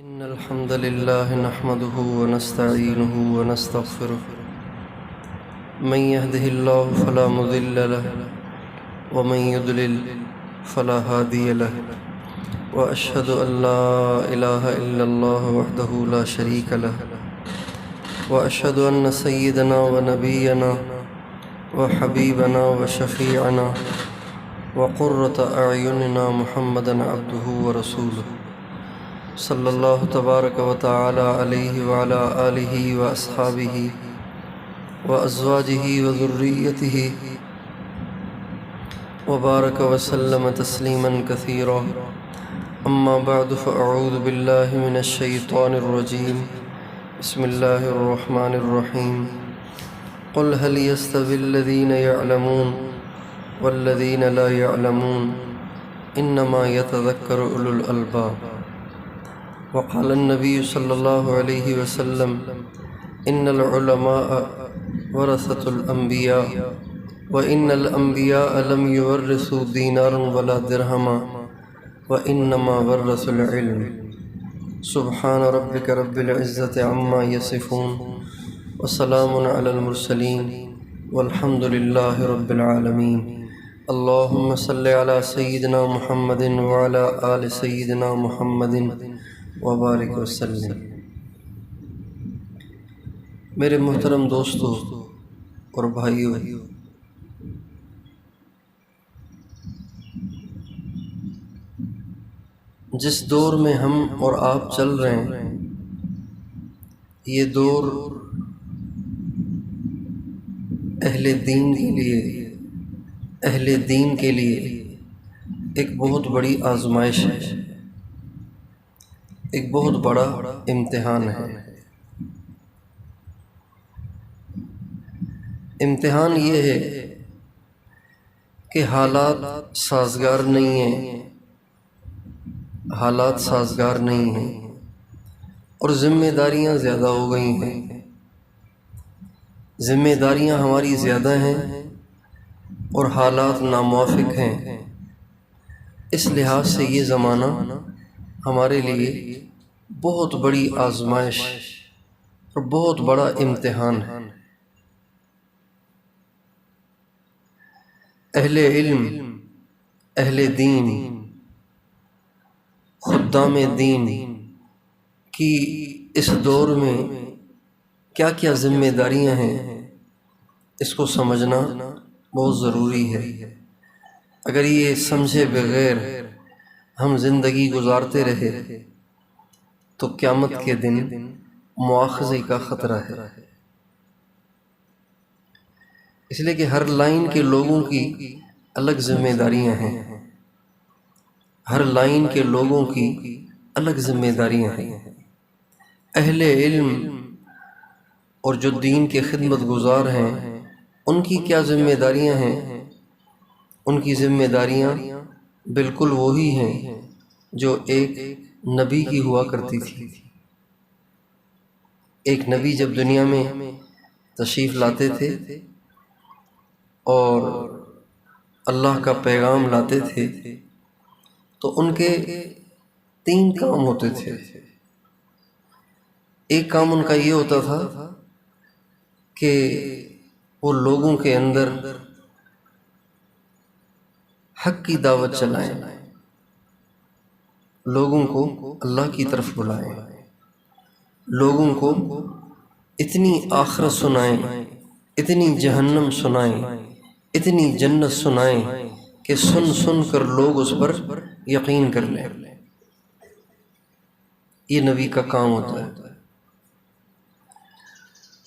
إن الحمد لله نحمده ونستعينه ونستغفره من يهده الله فلا مضل له ومن يضلل فلا هادي له وأشهد أن لا إله إلا الله وحده لا شريك له وأشهد أن سيدنا ونبينا وحبيبنا وشفيعنا وقرة أعيننا محمدا عبده ورسوله صلی اللہ تبارک و تعالی علیہ وعلی آلہ واصحابہ وازواجہ وذریتہ وبارک وسلم تسلیما کثیرا اما بعد فاعوذ باللہ من الشیطان الرجیم بسم اللہ الرحمن الرحیم قل هل يستوي الذین يعلمون والذین لا يعلمون انما يتذکر اولو الالباب وقال النبي صلى الله عليه وسلم إن العلماء ورثة الأنبياء وإن الأنبياء لم يورثوا دينارا ولا درهما وإنما ورثوا العلم سبحان ربك رب العزة عما يصفون وسلام على المرسلين والحمد لله رب العالمين اللهم صل على سيدنا محمد وعلى آل سيدنا محمد وبارک وسلم۔ میرے محترم دوستو اور بھائیو، جس دور میں ہم اور آپ چل رہے ہیں، یہ دور اہل دین کے لیے ایک بہت بڑی آزمائش ہے، ایک بہت بڑا امتحان ہے۔ امتحان یہ ہے کہ حالات سازگار نہیں ہیں اور ذمہ داریاں زیادہ ہو گئی ہیں، ذمہ داریاں ہماری زیادہ ہیں اور حالات ناموافق ہیں۔ اس لحاظ سے یہ زمانہ ہمارے لیے بہت بڑی آزمائش اور بہت بڑا امتحان ہے۔ اہل علم، اہل دین، خدام دین کی اس دور میں کیا کیا ذمہ داریاں ہیں، اس کو سمجھنا بہت ضروری ہے۔ اگر یہ سمجھے بغیر ہم زندگی گزارتے رہے تو قیامت کے دن مواخذے کا خطرہ ہے، اس لیے کہ ہر لائن کے لوگوں کی الگ ذمہ داریاں ہیں، ہر لائن کے لوگوں کی الگ ذمہ داریاں ہیں۔ اہل علم اور جو دین کے خدمت گزار ہیں، ان کی کیا ذمہ داریاں ہیں؟ ان کی ذمہ داریاں بالکل وہی ہیں جو ایک نبی کی ہوا کرتی تھی۔ ایک نبی جب دنیا میں تشریف لاتے تھے اور اللہ کا پیغام لاتے تھے تو ان کے 3 کام ہوتے تھے۔ ایک کام ان کا یہ ہوتا تھا کہ وہ لوگوں کے اندر حق کی دعوت چلائیں، لوگوں کو اللہ کی طرف بلائیں، لوگوں کو اتنی آخرت سنائیں، اتنی جہنم سنائیں، اتنی جنت سنائیں کہ سن کر لوگ اس پر یقین کر لیں۔ یہ نبی کا کام ہوتا ہے۔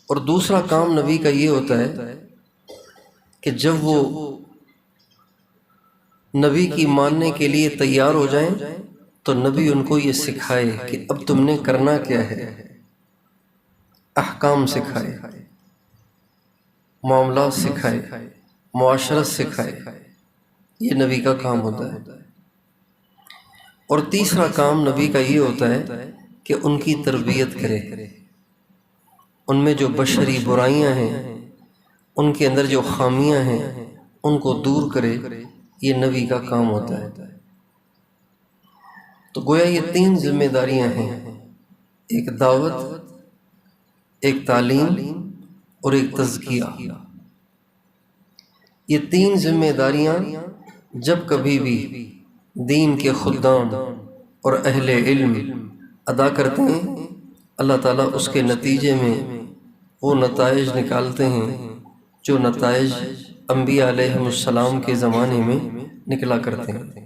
اور دوسرا کام نبی کا یہ ہوتا ہے کہ جب وہ نبی کی ماننے کے لیے تیار ہو جائیں تو نبی ان کو یہ سکھائے کہ اب تم نے کرنا کیا ہے، احکام سکھائے، معاملات سکھائے، معاشرت سکھائے۔ یہ نبی کا کام ہوتا ہے۔ اور تیسرا کام نبی کا یہ ہوتا ہے کہ ان کی تربیت کرے، ان میں جو بشری برائیاں ہیں، ان کے اندر جو خامیاں ہیں، ان کو دور کرے۔ یہ نبی کا کام ہوتا ہے۔ تو گویا یہ 3 ذمہ داریاں ہیں ایک دعوت، ایک تعلیم اور ایک تزکیہ۔ یہ تین ذمہ داریاں جب کبھی بھی دین کے خدام اور اہل علم ادا کرتے ہیں، اللہ تعالیٰ اس کے نتیجے میں وہ نتائج نکالتے ہیں جو نتائج انبیاء علیہم السلام کے زمانے میں نکلا کرتے ہیں۔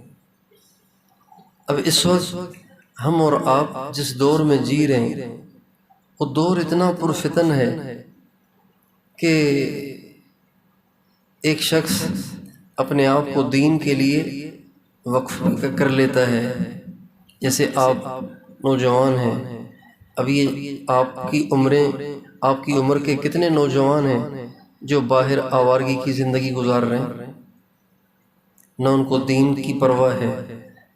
اب اس وقت ہم اور آپ جس دور میں جی رہے ہیں وہ دور اتنا پرفتن ہے کہ ایک شخص اپنے آپ کو دین کے لیے وقف کر لیتا ہے۔ جیسے آپ نوجوان ہیں، اب یہ آپ کی عمر کے کتنے نوجوان ہیں جو باہر آوارگی کی زندگی گزار رہے ہیں، نہ ان کو دین کی پرواہ ہے،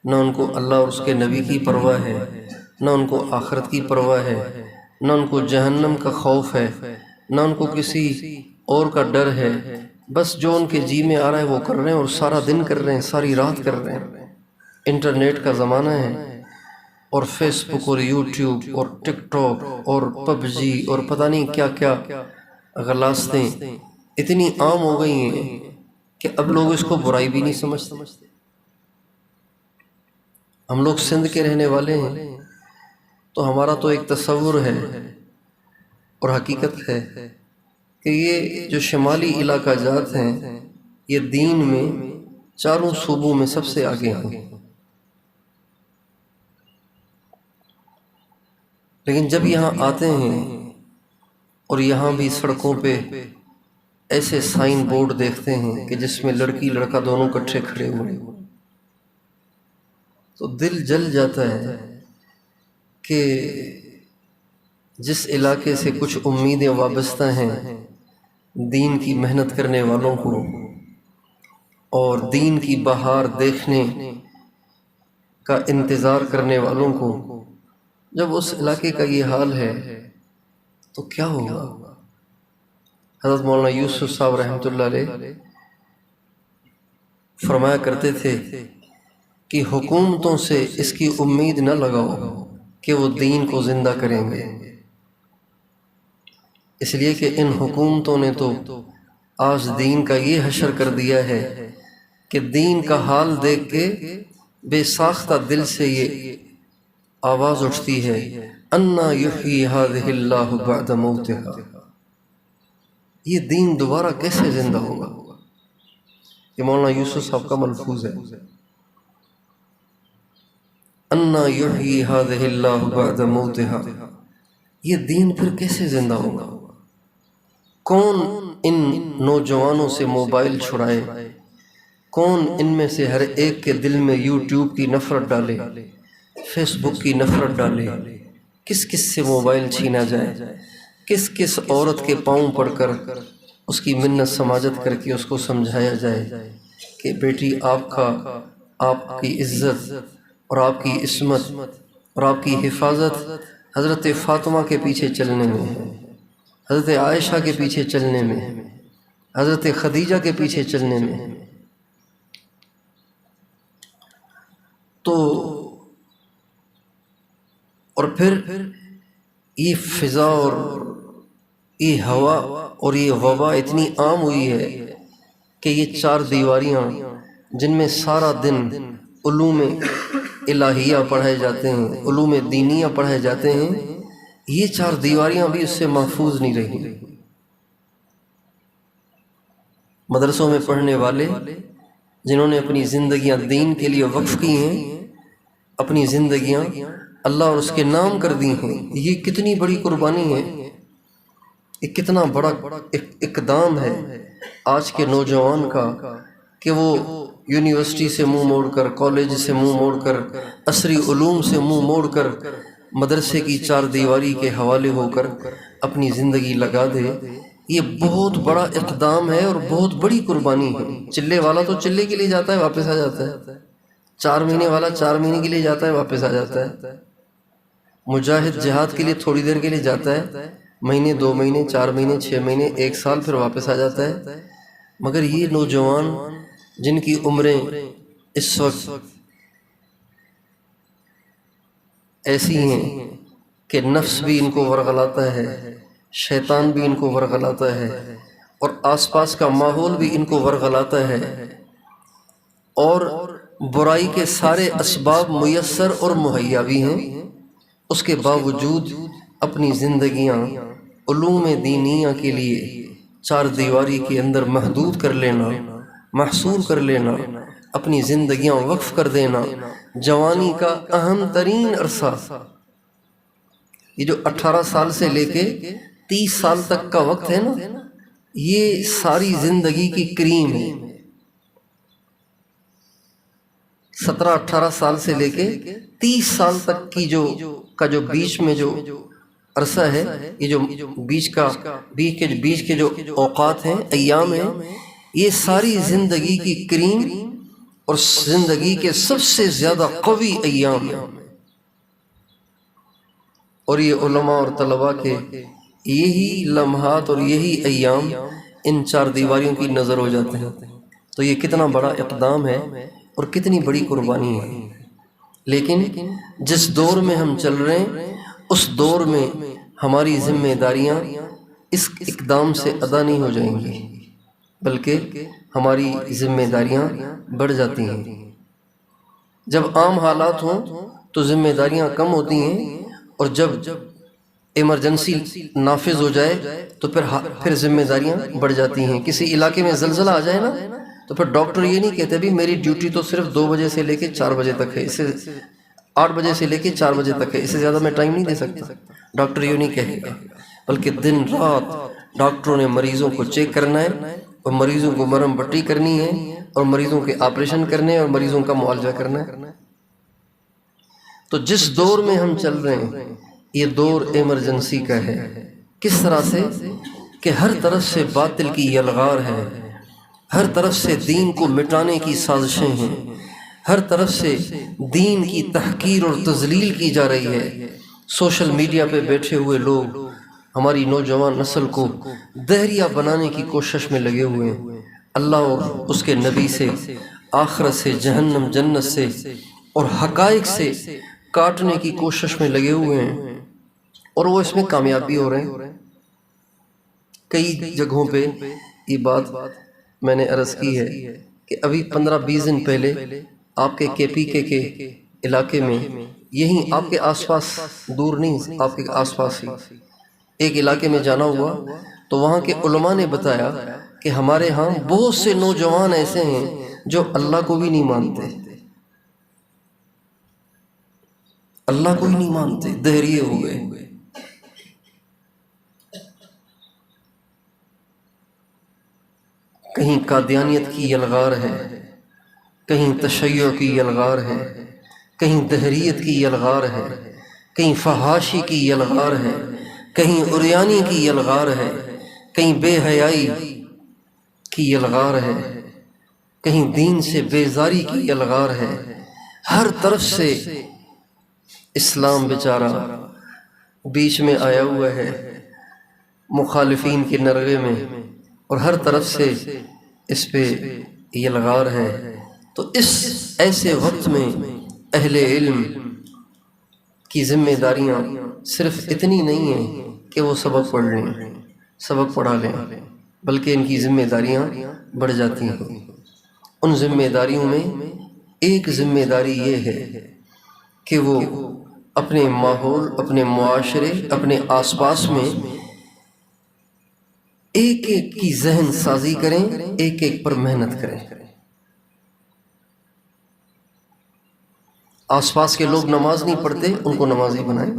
نہ ان کو اللہ اور اس کے نبی کی پرواہ ہے، نہ ان کو آخرت کی پرواہ ہے، نہ ان کو جہنم کا خوف ہے، نہ ان کو کسی اور کا ڈر ہے۔ بس جو ان کے جی میں آ رہا ہے وہ کر رہے ہیں، اور سارا دن کر رہے ہیں، ساری رات کر رہے ہیں۔ انٹرنیٹ کا زمانہ ہے، اور فیس بک اور یوٹیوب اور ٹک ٹاک اور پب جی اور پتہ نہیں کیا کیا غلاستیں اتنی عام ہو گئی ہیں کہ اب لوگ اس کو برائی بھی نہیں سمجھتے۔ ہم لوگ سندھ کے رہنے والے ہیں تو ہمارا تو ایک تصور ہے اور حقیقت ہے کہ یہ جو شمالی علاقہ جات ہیں یہ دین میں چاروں صوبوں میں سب سے آگے ہیں، لیکن جب یہاں آتے ہیں اور یہاں بھی سڑکوں پہ ایسے سائن بورڈ دیکھتے ہیں کہ جس میں لڑکی لڑکا دونوں کٹھے کھڑے ہوئے، تو دل جل جاتا ہے کہ جس علاقے سے کچھ امیدیں وابستہ ہیں دین کی محنت کرنے والوں کو اور دین کی بہار دیکھنے کا انتظار کرنے والوں کو، جب اس علاقے کا یہ حال ہے تو کیا ہوگا؟ حضرت مولانا یوسف صاحب رحمۃ اللہ علیہ فرمایا کرتے تھے کہ حکومتوں سے اس کی امید نہ لگاؤ کہ وہ دین کو زندہ کریں گے، اس لیے کہ ان حکومتوں نے تو آج دین کا یہ حشر کر دیا ہے کہ دین کا حال دیکھ کے بے ساختہ دل سے یہ آواز اٹھتی ہے، انا یحیی ھذہ اللہ بعد موتھا، یہ دین دوبارہ کیسے زندہ ہوگا؟ یہ مولانا یوسف صاحب کا ملفوظ ہے، انا یحیی ھذہ اللہ بعد موتھا، یہ دین پھر کیسے زندہ ہوگا؟ کون ان نوجوانوں سے موبائل چھڑائے؟ کون ان میں سے ہر ایک کے دل میں یوٹیوب کی نفرت ڈالے، فیس بک کی نفرت ڈالے؟ کس کس سے موبائل چھینا جائے؟ کس کس عورت کے پاؤں پڑ کر اس کی منت سماجت کر کے اس کو سمجھایا جائے کہ بیٹی آپ کی عزت اور آپ کی عصمت اور آپ کی حفاظت حضرت فاطمہ کے پیچھے چلنے میں ہے، حضرت عائشہ کے پیچھے چلنے میں، حضرت خدیجہ کے پیچھے چلنے میں۔ تو اور پھر یہ فضا اور یہ ہوا اور یہ وبا اتنی عام ہوئی ہے کہ یہ چار دیواریاں جن میں سارا دن علوم الہیہ پڑھائے جاتے ہیں، علوم دینیہ پڑھائے جاتے ہیں، یہ چار دیواریاں بھی اس سے محفوظ نہیں رہی۔ مدرسوں میں پڑھنے والے جنہوں نے اپنی زندگیاں دین کے لیے وقف کی ہیں، اپنی زندگیاں اللہ اور اس کے نام کر دی ہیں، یہ کتنی بڑی قربانی ہے، یہ کتنا بڑا اقدام ہے آج کے نوجوان کا کہ وہ یونیورسٹی سے منہ موڑ کر، کالج سے منہ موڑ کر، عصری علوم سے منہ موڑ کر مدرسے کی چار دیواری کے حوالے ہو کر اپنی زندگی لگا دے۔ یہ بہت بڑا اقدام ہے اور بہت بڑی قربانی ہے۔ چلے والا تو چلے کے لیے جاتا ہے واپس آ جاتا ہے، 4 مہینے والا 4 مہینے کے لیے جاتا ہے واپس آ جاتا ہے، مجاہد جہاد کے لیے تھوڑی دیر کے لیے جاتا ہے، مہینے 2 مہینے 4 مہینے 6 مہینے 1 سال پھر واپس آ جاتا ہے۔ مگر یہ نوجوان جن کی عمریں اس وقت ایسی ہیں کہ نفس بھی ان کو ورغلاتا ہے، شیطان بھی ان کو ورغلاتا ہے، اور آس پاس کا ماحول بھی ان کو ورغلاتا ہے، اور برائی کے سارے اسباب میسر اور مہیا بھی ہیں، اس کے باوجود اپنی زندگیاں علوم دینیہ کے لیے چار دیواری کے اندر محدود کر لینا، محصور کر لینا، اپنی زندگیاں وقف کر دینا، جوانی کا اہم ترین عرصہ، یہ جو 18 سال سے لے کے 30 سال تک کا وقت ہے نا، یہ ساری زندگی کی کریم ہے۔ 17-18 سال سے لے کے 30 سال تک کی جو بیچ میں جو عرصہ ہے، یہ جو بیچ کے جو اوقات ہیں، ایام ہیں، یہ ساری زندگی کی کریم اور زندگی کے سب سے زیادہ قوی ایام ہیں، اور یہ علماء اور طلباء کے یہی لمحات اور یہی ایام ان چار دیواریوں کی نظر ہو جاتے ہیں۔ تو یہ کتنا بڑا اقدام ہے اور کتنی بڑی قربانی ہے۔ لیکن جس دور میں ہم چل رہے ہیں، اس دور میں ہماری ذمہ داریاں اس اقدام سے ادا نہیں ہو جائیں گی، بلکہ ہماری ذمہ داریاں بڑھ جاتی ہیں۔ جب عام حالات ہوں تو ذمہ داریاں کم ہوتی ہیں، اور جب ایمرجنسی نافذ ہو جائے تو پھر ذمہ داریاں بڑھ جاتی ہیں۔ کسی علاقے میں زلزلہ آ جائے نا، تو پھر ڈاکٹر یہ نہیں کہتے بھی میری ڈیوٹی تو صرف 2 بجے سے لے کے 4 بجے تک ہے، اس سے 8 بجے سے لے کے 4 بجے تک ہے، اس سے زیادہ میں ٹائم نہیں دے سکتا۔ ڈاکٹر یہ نہیں کہے گا، بلکہ دن رات ڈاکٹروں نے مریضوں کو چیک کرنا ہے، اور مریضوں کو مرہم پٹی کرنی ہے، اور مریضوں کے آپریشن کرنے ہیں، اور مریضوں کا معالجہ کرنا ہے۔ تو جس دور میں ہم چل رہے ہیں، یہ دور ایمرجنسی کا ہے۔ کس طرح سے کہ ہر طرف سے باطل کی یلغار ہے، ہر طرف سے دین کو مٹانے کی سازشیں ہیں، ہر طرف سے دین کی تحقیر اور تذلیل کی جا رہی ہے۔ سوشل میڈیا پہ بیٹھے ہوئے لوگ ہماری نوجوان نسل کو دہریہ بنانے کی کوشش میں لگے ہوئے ہیں، اللہ اور اس کے نبی سے، آخرت سے، جہنم جنت سے اور حقائق سے کاٹنے کی کوشش میں لگے ہوئے ہیں، اور وہ اس میں کامیاب بھی ہو رہے ہیں۔ کئی جگہوں پہ یہ بات میں نے عرض کی ہے کہ ابھی 15-20 دن پہلے آپ کے KPK کے علاقے میں، یہیں آپ کے آس پاس، دور نہیں، آپ کے آس پاس ہی ایک علاقے میں جانا ہوا، تو وہاں کے علماء نے بتایا کہ ہمارے ہاں بہت سے نوجوان ایسے ہیں جو اللہ کو بھی نہیں مانتے، اللہ کو ہی نہیں مانتے، دہریے ہو گئے۔ کہیں قادیانیت کی یلغار ہے، کہیں تشیع کی یلغار ہے، کہیں دہریت کی یلغار ہے، کہیں فحاشی کی یلغار ہے، کہیں عریانی کی یلغار ہے، کہیں بے حیائی کی یلغار ہے، کہیں دین سے بیزاری کی یلغار ہے۔ ہر طرف سے اسلام بیچارہ بیچ میں آیا ہوا ہے مخالفین کے نرغے میں، اور ہر طرف سے اس پہ یلغار ہے۔ تو اس ایسے وقت میں اہل علم کی ذمہ داریاں صرف اتنی نہیں ہیں کہ وہ سبق پڑھ لیں، سبق پڑھا لیں، بلکہ ان کی ذمہ داریاں بڑھ جاتی ہیں۔ ان ذمہ داریوں میں ایک ذمہ داری یہ ہے کہ وہ اپنے ماحول، اپنے معاشرے، اپنے آس پاس میں ایک ایک کی ذہن سازی کریں، ایک ایک پر محنت کریں۔ آس پاس کے لوگ نماز نہیں پڑھتے، ان کو نمازی بنائیں۔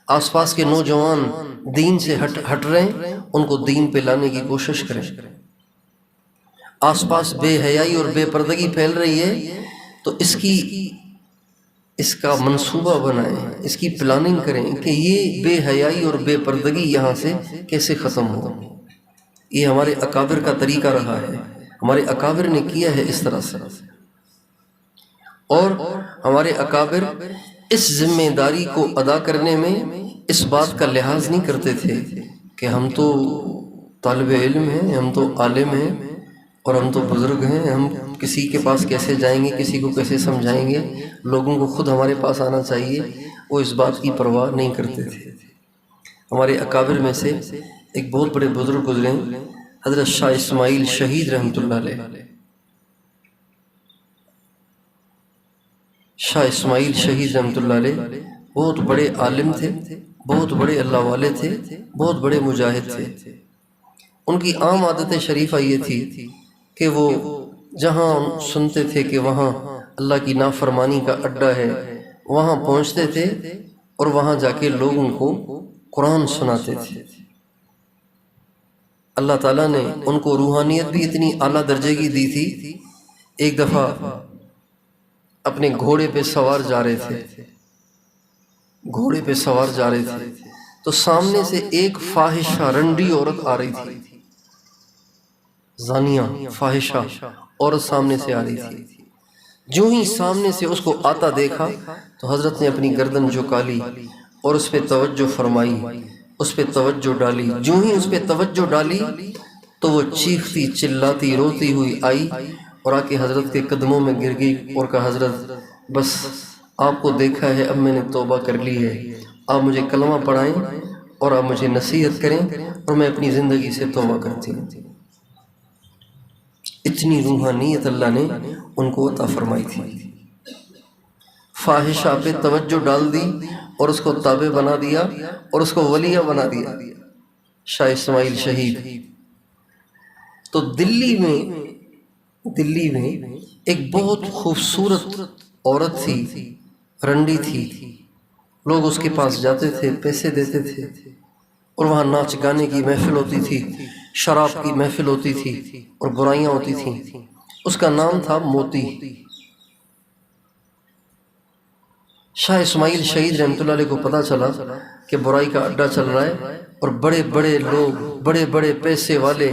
آس پاس کے نوجوان دین سے ہٹ رہے ہیں، ان کو دین پہ لانے کی کوشش کریں۔ آس پاس بے حیائی اور بے پردگی پھیل رہی ہے، تو اس کا منصوبہ بنائیں، اس کی پلاننگ کریں کہ یہ بے حیائی اور بے پردگی یہاں سے کیسے ختم ہو۔ یہ ہمارے اکابر کا طریقہ رہا ہے، ہمارے اکابر نے کیا ہے اس طرح سے، اور ہمارے اکابر اس ذمہ داری کو ادا کرنے میں اس بات کا لحاظ نہیں کرتے تھے کہ ہم تو طالب علم ہیں، ہم تو عالم ہیں، اور ہم تو بزرگ ہیں، ہم کسی کے پاس کیسے جائیں گے، کسی کو کیسے سمجھائیں گے، لوگوں کو خود ہمارے پاس آنا چاہیے، وہ اس بات کی پرواہ نہیں کرتے تھے۔ ہمارے اکابر میں سے ایک بہت بڑے بزرگ گزرے، حضرت شاہ اسماعیل شہید رحمۃ اللہ علیہ۔ شاہ اسماعیل شہید رحمۃ اللہ علیہ بہت بڑے عالم تھے، بہت بڑے اللہ والے تھے، بہت بڑے مجاہد تھے۔ ان کی عام عادت شریفہ یہ تھی کہ وہ جہاں سنتے تھے کہ وہاں اللہ کی نافرمانی کا اڈا ہے، وہاں پہنچتے تھے اور وہاں جا کے لوگوں کو قرآن سناتے تھے۔ اللہ تعالیٰ نے ان کو روحانیت بھی اتنی اعلیٰ درجے کی دی تھی۔ ایک دفعہ اپنے گھوڑے پہ سوار جا رہے تھے، گھوڑے پہ سوار جا رہے تھے تو سامنے سے ایک فاحشہ رنڈی عورت آ رہی تھی، زانیہ فاحشہ عورت سامنے سے آ رہی تھی۔ جو ہی سامنے سے اس کو آتا دیکھا تو حضرت نے اپنی گردن جھکا لی اور اس پہ توجہ فرمائی، اس پہ توجہ ڈالی۔ جو ہی اس پہ توجہ ڈالی تو وہ چیختی چلاتی روتی ہوئی آئی اور آ کے حضرت کے قدموں میں گر گئی اور کہا، حضرت بس آپ کو دیکھا ہے، اب میں نے توبہ کر لی ہے، آپ مجھے کلمہ پڑھائیں اور آپ مجھے نصیحت کریں اور میں اپنی زندگی سے توبہ کرتی ہوں۔ اتنی روحانیت اللہ نے ان کو عطا فرمائی تھی۔ فاحشہ پہ توجہ ڈال دی اور اس کو تابع بنا دیا اور اس کو ولیہ بنا دیا، شاہ اسماعیل شہید۔ تو دلی میں ایک بہت خوبصورت عورت تھی، رنڈی تھی، لوگ اس کے پاس جاتے تھے، پیسے دیتے تھے اور وہاں ناچ گانے کی محفل ہوتی تھی، شراب کی محفل ہوتی تھی اور برائیاں ہوتی تھیں۔ اس کا نام تھا موتی۔ شاہ اسماعیل شہید رحمۃ اللہ علیہ کو پتہ چلا کہ برائی کا اڈا چل رہا ہے اور بڑے بڑے لوگ، بڑے بڑے پیسے والے،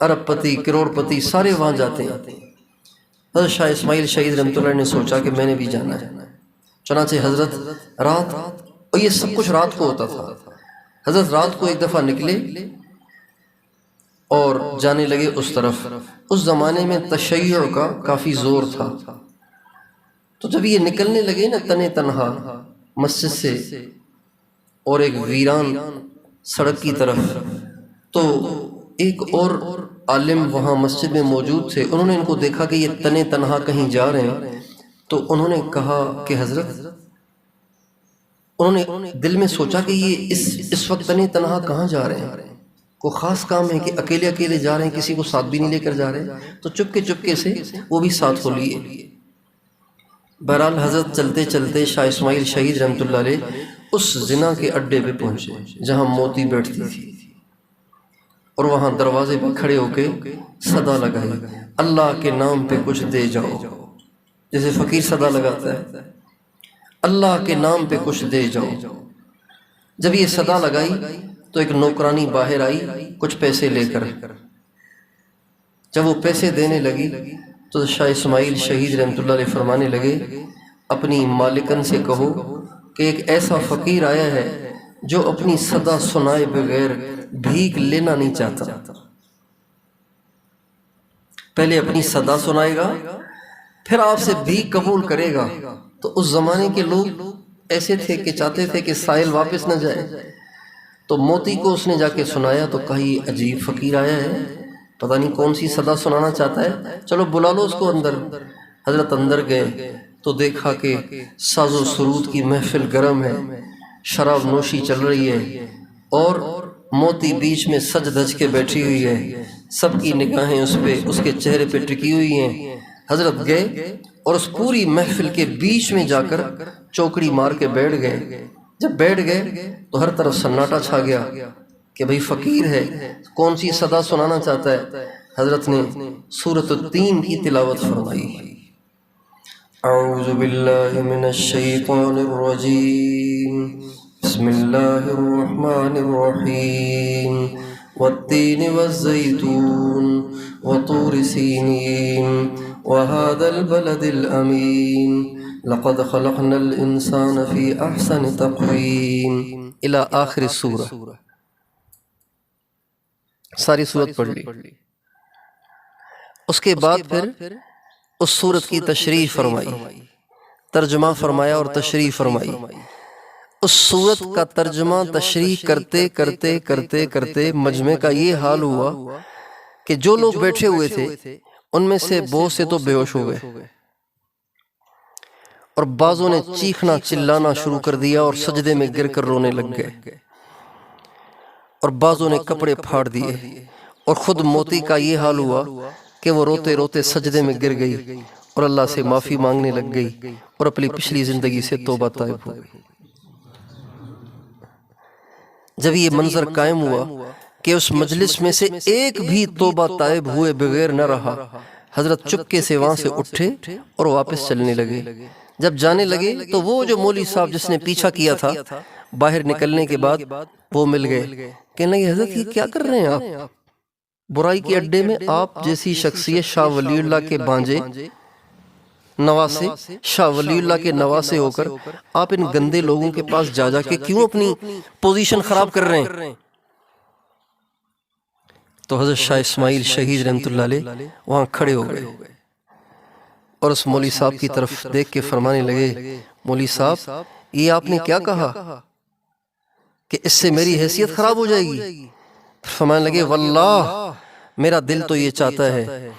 ارب پتی، کروڑ پتی سارے وہاں جاتے ہیں۔ حضرت شاہ اسماعیل شہید رحمۃ اللہ نے سوچا کہ میں نے بھی جانا ہے۔ چنانچہ حضرت رات، اور یہ سب کچھ رات کو ہوتا تھا، حضرت رات کو ایک دفعہ نکلے اور جانے لگے اس طرف۔ اس زمانے میں تشیع کا کافی زور تھا، تو جب یہ نکلنے لگے نا تنے تنہا مسجد سے اور ایک ویران سڑک کی طرف، تو ایک اور عالم وہاں مسجد میں موجود تھے۔ انہوں نے ان کو دیکھا کہ یہ تنے تنہا کہیں جا رہے ہیں، تو انہوں نے کہا کہ حضرت، انہوں نے دل میں سوچا کہ یہ اس وقت تنے تنہا کہاں جا رہے ہیں، کوئی خاص کام ہے کہ اکیلے اکیلے جا رہے ہیں، کسی کو ساتھ بھی نہیں لے کر جا رہے، تو چپکے سے وہ بھی ساتھ کو لیے۔ بہرحال حضرت چلتے چلتے شاہ اسماعیل شہید رحمۃ اللہ علیہ اس زنا کے اڈے پہ پہنچے جہاں موتی بیٹھتی تھی، اور وہاں دروازے پہ کھڑے ہو کے صدا لگائی، اللہ کے نام پہ کچھ دے جاؤ، جیسے فقیر صدا لگاتا ہے، اللہ کے نام پہ کچھ دے جاؤ۔ جب یہ صدا لگائی تو ایک نوکرانی باہر آئی کچھ پیسے لے کر۔ جب وہ پیسے دینے لگی تو شاہ اسماعیل شہید رحمۃ اللہ علیہ فرمانے لگے، اپنی مالکن سے کہو کہ ایک ایسا فقیر آیا ہے جو اپنی صدا سنائے بغیر بھیک لینا نہیں چاہتا، پہلے اپنی صدا سنائے گا پھر آپ سے بھیک قبول کرے گا۔ تو اس زمانے کے لوگ ایسے تھے کہ چاہتے تھے کہ سائل واپس نہ جائے، تو موتی کو اس نے جا کے سنایا تو کہا یہ عجیب فقیر آیا ہے، پتہ نہیں کون سی صدا سنانا چاہتا ہے، چلو بلا لو اس کو اندر۔ حضرت اندر گئے تو دیکھا کہ ساز و سرود کی محفل گرم ہے، شراب نوشی چل رہی ہے اور موتی بیچ میں سج دھج کے بیٹھی ہوئی ہے، سب کی نگاہیں اس پہ، اس کے چہرے پہ ٹکی ہوئی ہیں۔ حضرت گئے اور اس پوری محفل کے بیچ میں جا کر چوکڑی مار کے بیٹھ گئے۔ جب بیٹھ گئے تو ہر طرف سناٹا چھا گیا کہ بھئی فقیر ہے، کون سی صدا سنانا چاہتا ہے۔ حضرت نے سورۃ التین کی تلاوت فرمائی، اعوذ باللہ من الشیطان الرجیم، بسم اللہ الرحمن الرحیم، والتین والزیتون وطور سینین وهذا البلد الامین لقد خلقنا الانسان فی احسن تقویم الی آخر سورہ۔ ساری سورت پڑھ لی۔ اس کے بعد پھر اس صورت کی تشریح فرمائی، ترجمہ فرمایا اور تشریح فرمائی۔ اس صورت کا ترجمہ تشریح کرتے کرتے کرتے کرتے مجمع کا یہ حال ہوا کہ جو لوگ بیٹھے ہوئے تھے ان میں سے بہت سے تو بے ہوش ہو گئے، اور بعضوں نے چیخنا چلانا شروع کر دیا اور سجدے میں گر کر رونے لگ گئے، اور بعضوں نے کپڑے پھاڑ دیے، اور خود موتی کا یہ حال ہوا کہ وہ روتے روتے سجدے میں گر گئی اور اللہ سے معافی مانگنے لگ گئی اور اپنی پچھلی زندگی سے توبہ طائب ہو گئی۔ جب یہ منظر قائم ہوا کہ اس مجلس میں سے ایک بھی توبہ طائب ہوئے بغیر نہ رہا، حضرت چپکے سے وہاں سے اٹھے اور واپس چلنے لگے۔ جب جانے لگے تو وہ جو مولوی صاحب جس نے پیچھا کیا تھا، باہر نکلنے کے بعد وہ مل گئے، کہنے لگے حضرت یہ کیا کر رہے ہیں آپ؟ برائی کے اڈے میں آپ جیسی شخصیت شاہ ولی اللہ کے بانجے نواسے، شاہ ولی اللہ کے نواسے ہو کر آپ ان گندے لوگوں کے پاس جا جا کے کیوں اپنی پوزیشن خراب کر رہے ہیں؟ تو حضرت شاہ اسماعیل شہید رحمۃ اللہ علیہ وہاں کھڑے ہو گئے اور اس مولوی صاحب کی طرف دیکھ کے فرمانے لگے، مولوی صاحب یہ آپ نے کیا کہا کہ اس سے میری حیثیت خراب ہو جائے گی؟ فرمانے لگے واللہ میرا دل تو یہ چاہتا ہے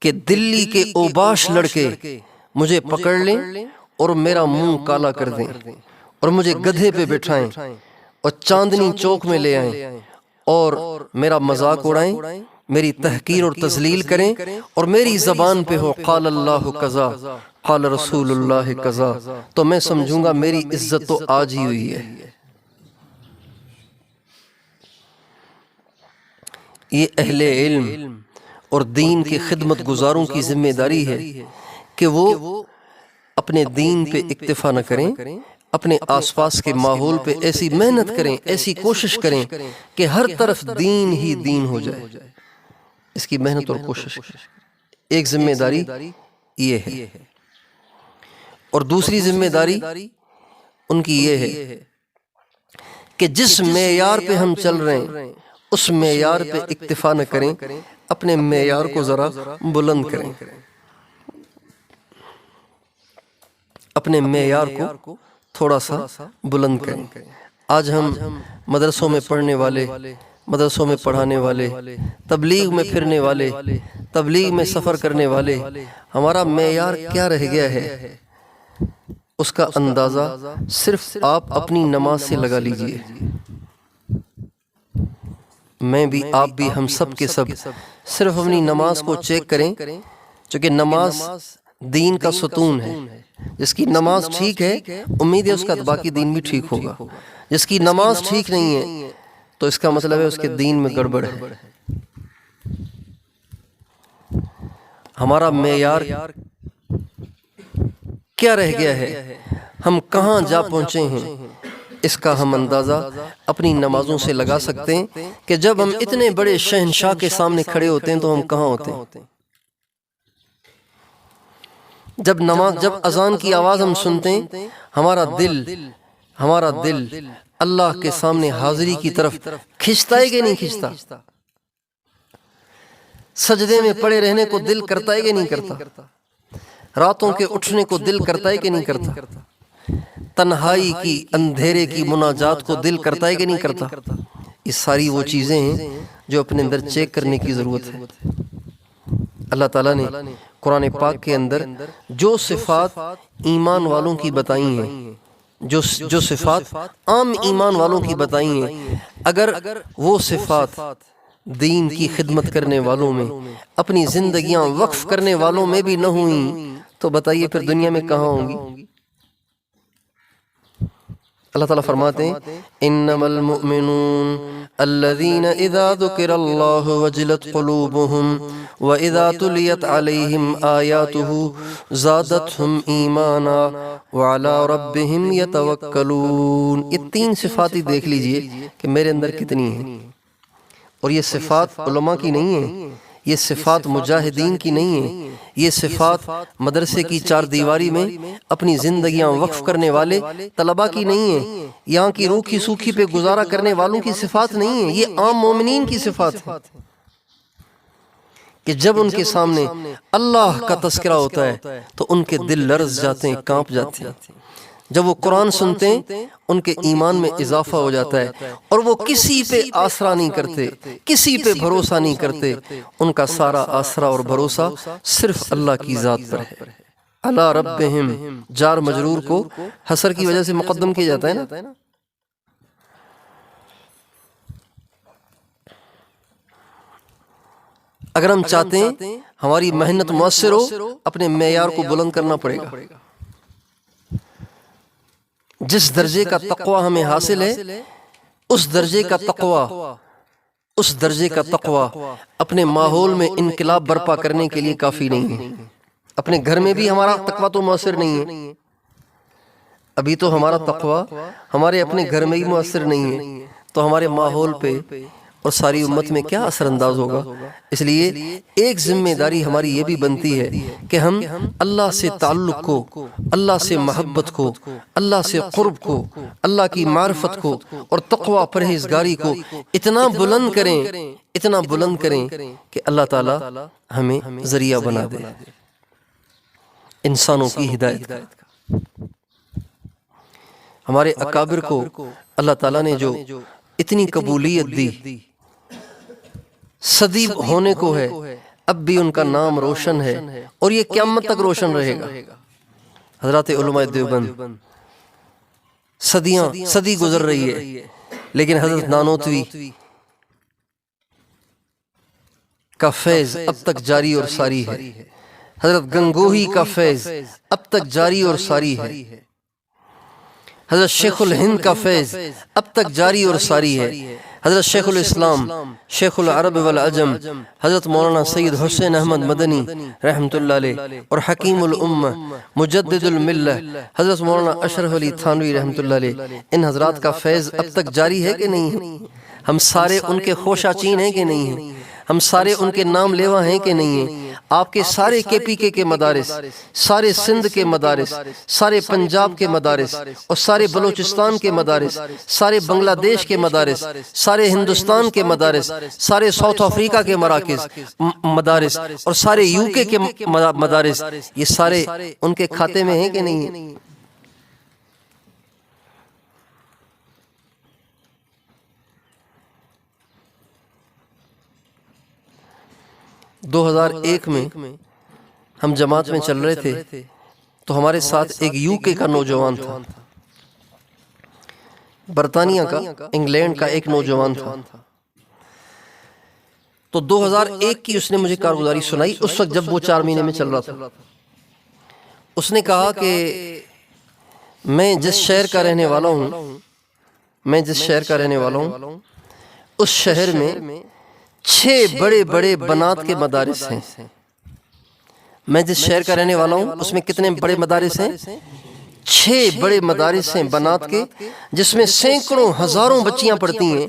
کہ دلی کے اوباش لڑکے مجھے پکڑ لیں اور میرا منہ کالا کر دیں اور مجھے گدھے پہ بٹھائیں اور چاندنی چوک میں لے آئیں اور میرا مذاق اڑائیں، میری تحقیر اور تذلیل کریں، اور میری زبان پہ ہو قال اللہ کذا قال رسول اللہ کذا، تو میں سمجھوں گا میری عزت تو آج ہی ہوئی ہے۔ یہ اہل علم اور دین کے خدمت گزاروں کی ذمہ داری ہے کہ وہ اپنے دین پہ اکتفا نہ کریں، اپنے آس پاس کے ماحول پہ ایسی محنت کریں، ایسی کوشش کریں کہ ہر طرف دین ہی دین ہو جائے۔ اس کی محنت اور کوشش ایک ذمہ داری یہ ہے، اور دوسری ذمہ داری ان کی یہ ہے کہ جس معیار پہ ہم چل رہے ہیں اس معیار پہ اکتفا نہ کریں، اپنے معیار کو ذرا بلند کریں، اپنے معیار کو تھوڑا سا بلند کریں۔ آج ہم مدرسوں میں پڑھنے والے، مدرسوں میں پڑھانے والے، تبلیغ میں پھرنے والے، تبلیغ میں سفر کرنے والے، ہمارا معیار کیا رہ گیا ہے؟ اس کا اندازہ صرف آپ اپنی نماز سے لگا لیجئے۔ میں بھی، آپ بھی، ہم سب کے سب صرف اپنی نماز کو چیک کریں، چونکہ نماز دین کا ستون ہے۔ جس کی نماز ٹھیک ہے امید ہے اس کا باقی دین بھی ٹھیک ہوگا، جس کی نماز ٹھیک نہیں ہے تو اس کا مطلب ہے اس کے دین میں گڑبڑ ہے۔ ہمارا معیار کیا رہ گیا ہے؟ ہم کہاں جا پہنچے ہیں؟ اس کا ہم اندازہ اپنی نمازوں سے لگا سکتے ہیں کہ جب ہم اتنے بڑے شہنشاہ کے سامنے کھڑے ہوتے ہیں تو ہم کہاں ہوتے ہیں؟ جب اذان کی آواز ہم سنتے ہیں، ہمارا دل اللہ کے سامنے حاضری کی طرف کھنچتا ہے کہ نہیں کھنچتا؟ سجدے میں پڑے رہنے کو دل کرتا ہے کہ نہیں کرتا؟ راتوں کے اٹھنے کو دل کرتا ہے کہ نہیں کرتا؟ تنہائی کی، اندھیرے کی مناجات کو دل کرتا ہے کہ نہیں کرتا؟ یہ ساری وہ چیزیں ہیں جو اپنے اندر چیک کرنے کی ضرورت ہے۔ اللہ تعالیٰ نے قرآن پاک کے اندر جو صفات ایمان والوں کی بتائی ہیں، جو صفات عام ایمان والوں کی بتائی ہیں، اگر وہ صفات دین کی خدمت کرنے والوں میں، اپنی زندگیاں وقف کرنے والوں میں بھی نہ ہوئیں تو بتائیے پھر دنیا میں کہاں ہوں گی؟ اللہ تعالیٰ فرماتے ہیں انما المؤمنون الذین اذا ذکر اللہ وجلت قلوبهم واذا تلیت علیہم آیاتہ زادتہم ایمانا وعلی ربہم یتوکلون۔ یہ تین صفات ہی دیکھ لیجئے کہ میرے اندر کتنی ہیں، اور یہ صفات علماء کی نہیں ہیں، یہ صفات مجاہدین کی نہیں ہیں، یہ صفات مدرسے کی چار دیواری میں اپنی زندگیاں وقف کرنے والے طلباء کی نہیں ہیں، یہاں کی روکھی سوکھی پہ گزارا کرنے والوں کی صفات نہیں ہیں، یہ عام مومنین کی صفات ہیں۔ کہ جب ان کے سامنے اللہ کا تذکرہ ہوتا ہے تو ان کے دل لرز جاتے ہیں، کانپ جاتے ہیں۔ جب وہ قرآن سنتے ہیں ان کے ایمان میں اضافہ ہو جاتا ہے، اور وہ کسی پہ آسرا نہیں کرتے، کسی پہ بھروسہ نہیں کرتے، ان کا سارا آسرا اور بھروسہ صرف اللہ کی ذات پر ہے۔ علی ربہم، جار مجرور کو حصر کی وجہ سے مقدم کیا جاتا ہے نا۔ اگر ہم چاہتے ہیں ہماری محنت مؤثر ہو، اپنے معیار کو بلند کرنا پڑے گا۔ جس درجے کا تقوی ہمیں حاصل ہے، اس درجے کا تقوی اپنے ماحول میں انقلاب برپا کرنے کے لیے کافی نہیں ہے۔ اپنے گھر میں بھی ہمارا تقوی تو مؤثر نہیں ہے، ابھی تو ہمارا تقوی ہمارے اپنے گھر میں ہی مؤثر نہیں ہے، تو ہمارے ماحول پہ اور ساری امت میں کیا اثر انداز ہوگا؟ اس لیے ایک ذمہ داری ہماری یہ بھی بنتی ہے کہ ہم اللہ سے تعلق کو، اللہ سے محبت کو، اللہ سے قرب کو، اللہ کی معرفت کو اور تقوی پرہیزگاری کو اتنا بلند کریں کہ اللہ تعالی ہمیں ذریعہ بنا دے انسانوں کی ہدایت کا۔ ہمارے اکابر کو اللہ تعالیٰ نے جو اتنی قبولیت دی، صدی ہونے کو ہے، اب بھی ان کا نام روشن ہے اور یہ قیامت تک روشن رہے گا۔ حضرات علماء دیوبند، صدی گزر رہی ہے، لیکن حضرت نانوتوی کا فیض اب تک جاری اور ساری ہے، حضرت گنگوہی کا فیض اب تک جاری اور ساری ہے، حضرت شیخ الہند کا فیض اب تک جاری اور ساری ہے، حضرت شیخ الاسلام، شیخ العرب والعجم، حضرت مولانا سید حسین احمد مدنی رحمۃ اللہ علیہ اور حکیم الامہ مجدد الملہ حضرت مولانا اشرف علی تھانوی رحمۃ اللہ علیہ، ان حضرات کا فیض اب تک جاری ہے کہ نہیں ہے؟ ہم سارے ان کے خوشہ چین ہیں کہ نہیں ہیں؟ ہم سارے ان کے نام لیوا ہیں کہ نہیں ہیں؟ آپ کے سارے کے پی کے مدارس، سارے سندھ کے مدارس، سارے پنجاب کے مدارس اور سارے بلوچستان کے مدارس، سارے بنگلہ دیش کے مدارس، سارے ہندوستان کے مدارس، سارے ساؤتھ افریقہ کے مراکز مدارس اور سارے یو کے مدارس، یہ سارے ان کے کھاتے میں ہیں کہ نہیں ہیں؟ 2001 میں ہم جماعت میں چل رہے تھے تو ہمارے ساتھ ایک یو کے کا نوجوان تھا، برطانیہ کا، انگلینڈ کا ایک نوجوان تھا۔ تو 2001 کی اس نے مجھے کارگزاری سنائی، اس وقت جب وہ 4 مہینے میں چل رہا تھا۔ اس نے کہا کہ میں جس شہر کا رہنے والا ہوں اس شہر میں 6 بڑے بڑے بنات کے مدارس ہیں۔ میں جس شہر کا رہنے والا ہوں اس میں کتنے بڑے مدارس ہیں؟ 6 بڑے مدارس ہیں بنات کے، جس میں سینکڑوں ہزاروں بچیاں پڑھتی ہیں،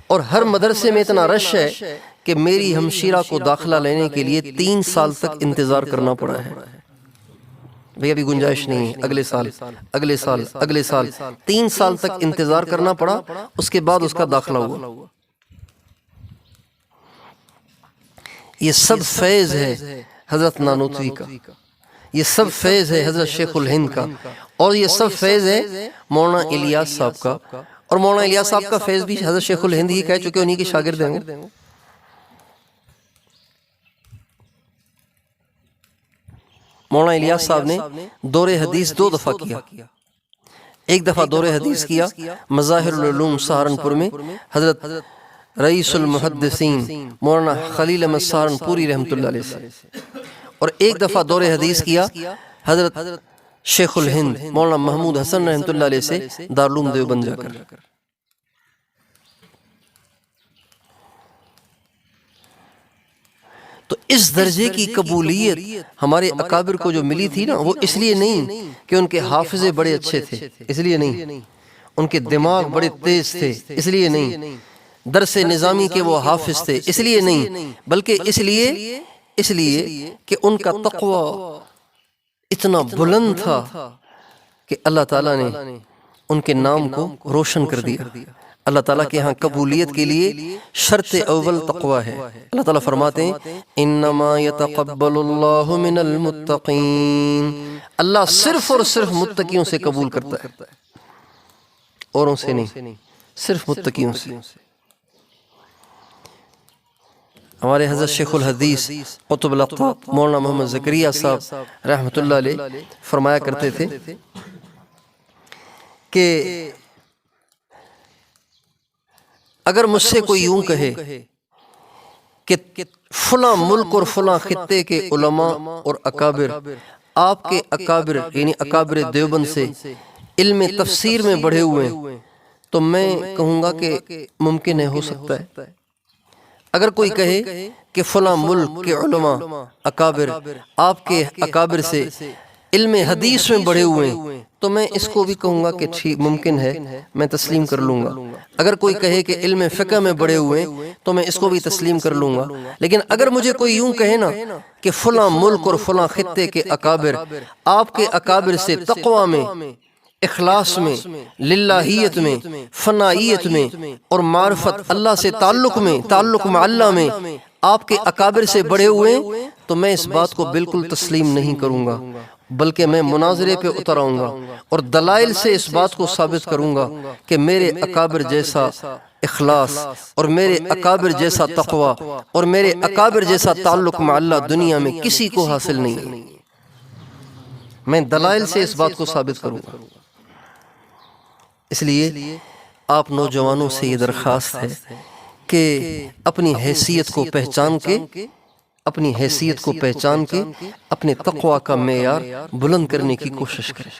اور ہر مدرسے میں اتنا رش ہے کہ میری ہمشیرہ کو داخلہ لینے کے لیے 3 سال تک انتظار کرنا پڑا ہے۔ بھئی ابھی گنجائش نہیں ہے، اگلے سال 3 سال تک انتظار کرنا پڑا، اس کے بعد اس کا داخلہ ہوا۔ یہ سب فیض ہے حضرت نانوتوی کا، یہ سب فیض ہے حضرت شیخ الہند کا، اور یہ سب فیض ہے مولانا الیاس صاحب کا، اور مولانا الیاس صاحب کا فیض بھی حضرت شیخ الہند ہی کہہ چکے، انہی کے شاگرد ہیں۔ مولانا الیاس صاحب نے دور حدیث 2 دفعہ کیا۔ ایک دفعہ دور حدیث کیا مظاہر العلوم سہارنپور میں حضرت رئیس المحدثین مولانا خلیل احمد سہارنپوری رحمۃ اللہ علیہ سے، اور ایک دفعہ دور حدیث کیا حضرت شیخ الہند مولانا محمود حسن رحمۃ اللہ علیہ سے دارالعلوم دیوبند جا کر۔ تو اس درجے کی قبولیت ہمارے اکابر کو جو ملی تھی نا، وہ اس لیے نہیں کہ ان کے حافظے بڑے اچھے تھے، اس لیے نہیں، ان کے دماغ بڑے تیز تھے، اس لیے نہیں، درس نظامی کے وہ حافظ تھے، اس لیے نہیں، بلکہ اس لیے کہ ان کا تقوی اتنا بلند تھا کہ اللہ تعالیٰ نے ان کے نام کو روشن کر دیا۔ اللہ تعالیٰ کے ہاں قبولیت کے لیے شرط اول تقوی ہے۔ اللہ تعالیٰ فرماتے ہیں انما یتقبل اللہ من المتقین، اللہ صرف اور صرف متقیوں سے قبول کرتا ہے، اوروں سے نہیں، صرف متقیوں سے۔ ہمارے حضرت شیخ الحدیث قطب الاقطاب مولانا محمد زکریا صاحب رحمۃ اللہ علیہ فرمایا کرتے تھے کہ اگر مجھ سے کوئی یوں کہے کہ فلاں ملک اور فلاں خطے کے علماء اور اکابر آپ کے اکابر یعنی اکابر دیوبند سے علم تفسیر میں بڑھے ہوئے ہیں، تو میں کہوں گا کہ ممکن ہے، ہو سکتا ہے۔ اگر کوئی کہے کہ فلاں ملک کے علماء اکابر آپ کے اکابر سے علم حدیث میں بڑھے ہوئے ہیں، تو میں اس کو بھی کہوں گا کہ ٹھیک ممکن ہے، میں تسلیم کر لوں گا۔ اگر کوئی کہے کہ علم فقہ میں بڑھے ہوئے ہیں تو میں اس کو بھی تسلیم کر لوں گا۔ لیکن اگر مجھے کوئی یوں کہے نا کہ فلاں ملک اور فلاں خطے کے اکابر آپ کے اکابر سے تقوی میں، اخلاص میں، للہیت میں، فنائیت میں اور معرفت اللہ سے تعلق مع اللہ میں آپ کے اکابر سے بڑھے ہوئے ہیں، تو میں اس بات کو بالکل تسلیم نہیں کروں گا، بلکہ میں مناظرے پہ اتر آؤں گا اور دلائل سے اس بات کو ثابت کروں گا کہ میرے اکابر جیسا اخلاص اور میرے اکابر جیسا تقوی اور میرے اکابر جیسا تعلق مع اللہ دنیا میں کسی کو حاصل نہیں ہے۔ میں دلائل سے اس بات کو ثابت کروں گا۔ اس لیے آپ نوجوانوں سے یہ درخواست ہے کہ اپنی حیثیت کو پہچان کے اپنے تقوی کا معیار بلند کرنے کی کوشش کریں۔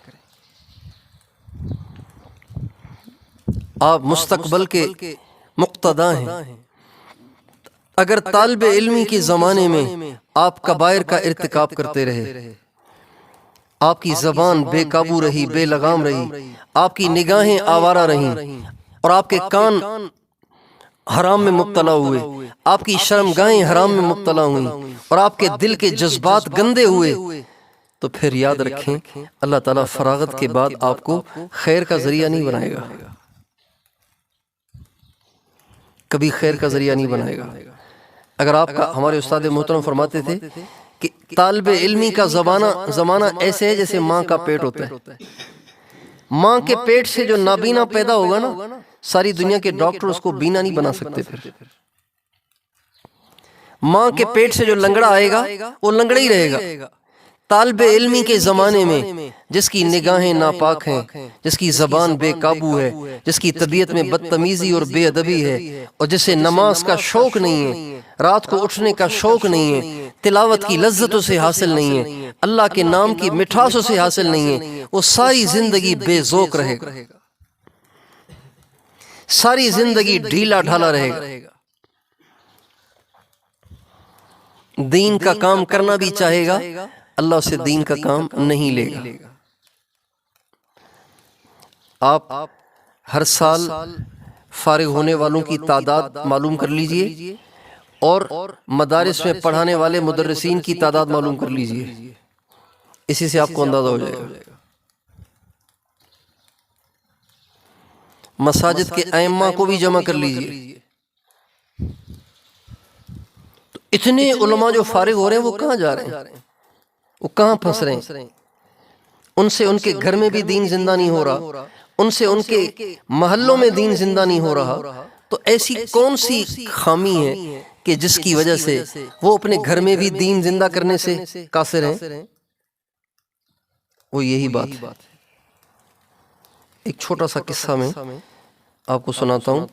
آپ مستقبل کے مقتدا ہیں۔ اگر طالب علمی کے زمانے میں آپ کبائر کا ارتکاب کرتے رہے، آپ کی زبان بے قابو رہی، بے لگام رہی، آپ کی نگاہیں آوارہ رہیں اور آپ کے کان حرام میں مبتلا ہوئے، آپ کی شرمگاہیں حرام میں مبتلا ہوئیں اور آپ کے دل کے جذبات گندے ہوئے، تو پھر یاد رکھیں اللہ تعالیٰ فراغت کے بعد آپ کو خیر کا ذریعہ نہیں بنائے گا، کبھی خیر کا ذریعہ نہیں بنائے گا۔ اگر آپ کا، ہمارے استاد محترم فرماتے تھے کہ طالب علمی کا زمانہ ایسے ہے جیسے ماں کا پیٹ ہوتا ہے۔ ماں کے پیٹ سے جو نابینا پیدا ہوگا نا، ساری دنیا کے ڈاکٹر اس کو بینا نہیں بنا سکتے۔ پھر ماں کے پیٹ سے جو لنگڑا آئے گا وہ لنگڑا ہی رہے گا۔ طالب علمی کے زمانے میں جس کی نگاہیں ناپاک ہیں، جس کی زبان بے قابو ہے، جس کی طبیعت میں بدتمیزی اور بے ادبی ہے، اور جسے نماز کا شوق نہیں ہے، رات کو اٹھنے کا شوق نہیں ہے، تلاوت کی لذتوں سے حاصل نہیں ہے، اللہ کے نام کی مٹھاسوں سے حاصل نہیں ہے، وہ ساری زندگی بے ذوق رہے گا، ساری زندگی ڈھیلا ڈھالا رہے گا، دین کا کام کرنا بھی چاہے گا، اللہ سے دین کا کام نہیں لے گا۔ آپ ہر سال فارغ ہونے والوں کی تعداد معلوم کر لیجئے اور مدارس میں پڑھانے والے مدرسین کی تعداد معلوم کر لیجئے، اسی سے آپ کو اندازہ ہو جائے گا۔ مساجد کے ائمہ کو بھی جمع کر لیجئے، تو اتنے علماء جو فارغ ہو رہے ہیں وہ کہاں جا رہے ہیں، وہ کہاں پھنس رہے ہیں؟ ان سے ان کے گھر میں بھی دین زندہ نہیں ہو رہا، ان سے ان کے محلوں میں دین زندہ نہیں ہو رہا، تو ایسی کون سی خامی ہے کہ جس کی وجہ سے وہ اپنے گھر میں بھی دین زندہ کرنے سے قاصر ہیں؟ وہ یہی بات ہے۔ ایک چھوٹا سا قصہ میں آپ کو سناتا ہوں،